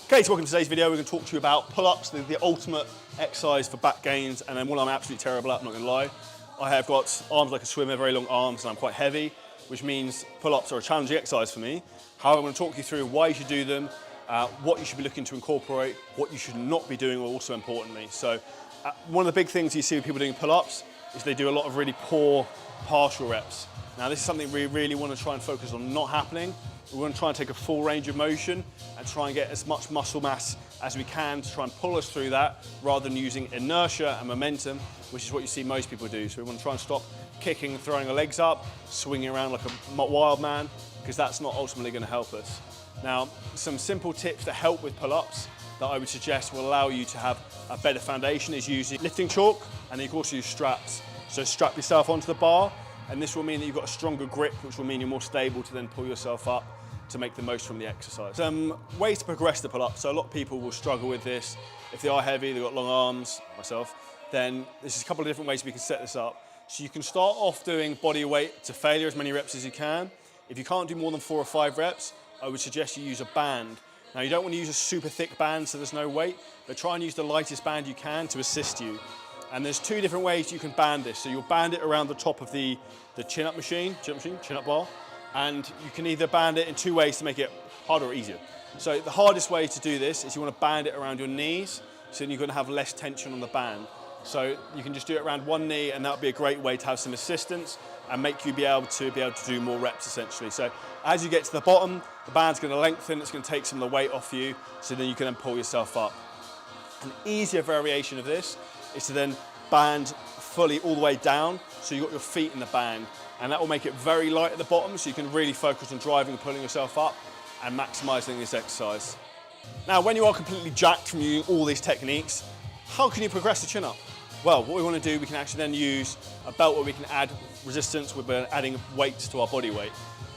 Okay, so welcome to today's video. We're going to talk to you about pull-ups, the ultimate exercise for back gains, and then one I'm absolutely terrible at, I'm not going to lie. I have got arms like a swimmer, very long arms, and I'm quite heavy, which means pull-ups are a challenging exercise for me. However, I'm going to talk you through why you should do them, what you should be looking to incorporate, what you should not be doing also importantly. So one of the big things you see with people doing pull-ups is they do a lot of really poor partial reps. Now this is something we really want to try and focus on not happening. We want to try and take a full range of motion and try and get as much muscle mass as we can to try and pull us through that rather than using inertia and momentum, which is what you see most people do. So we want to try and stop kicking and throwing our legs up, swinging around like a wild man, because that's not ultimately going to help us. Now, some simple tips to help with pull-ups that I would suggest will allow you to have a better foundation is using lifting chalk, and then you can also use straps. So strap yourself onto the bar, and this will mean that you've got a stronger grip, which will mean you're more stable to then pull yourself up to make the most from the exercise. Some ways to progress the pull-up. So a lot of people will struggle with this. If they are heavy, they've got long arms, myself, then there's a couple of different ways we can set this up. So you can start off doing body weight to failure, as many reps as you can. If you can't do more than 4 or 5 reps, I would suggest you use a band. Now you don't want to use a super thick band so there's no weight, but try and use the lightest band you can to assist you. And there's 2 different ways you can band this. So you'll band it around the top of the chin-up machine, chin-up bar, and you can either band it in 2 ways to make it harder or easier. So the hardest way to do this is you want to band it around your knees, so then you're going to have less tension on the band. So you can just do it around one knee, and that would be a great way to have some assistance and make you be able to do more reps essentially. So as you get to the bottom, the band's going to lengthen, it's going to take some of the weight off you, so then you can then pull yourself up. An easier variation of this is to then band fully all the way down, so you've got your feet in the band, and that will make it very light at the bottom, so you can really focus on driving and pulling yourself up and maximising this exercise. Now, when you are completely jacked from using all these techniques, how can you progress the chin-up? Well, what we want to do, we can actually then use a belt where we can add resistance with adding weights to our body weight.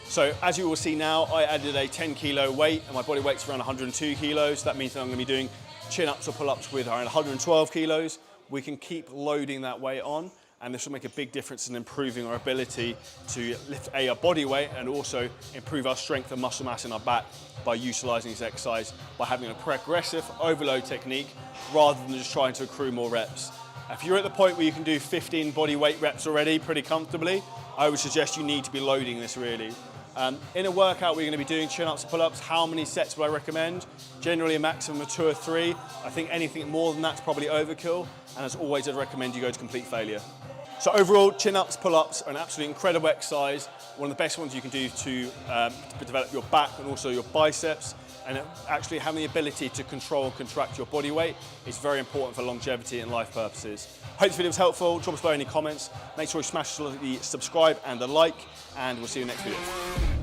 So as you will see now, I added a 10 kilo weight, and my body weight's around 102 kilos. That means that I'm going to be doing chin-ups or pull-ups with around 112 kilos. We can keep loading that weight on, and this will make a big difference in improving our ability to lift our body weight and also improve our strength and muscle mass in our back by utilising this exercise, by having a progressive overload technique rather than just trying to accrue more reps. If you're at the point where you can do 15 body weight reps already pretty comfortably, I would suggest you need to be loading this really. In a workout we're going to be doing chin-ups and pull-ups, how many sets would I recommend? Generally a maximum of 2 or 3. I think anything more than that's probably overkill, and as always I'd recommend you go to complete failure. So overall, chin-ups, pull-ups are an absolutely incredible exercise, one of the best ones you can do to develop your back and also your biceps, and actually having the ability to control and contract your body weight is very important for longevity and life purposes. Hope this video was helpful. Drop us below any comments. Make sure you smash the subscribe and the like, and we'll see you in the next video.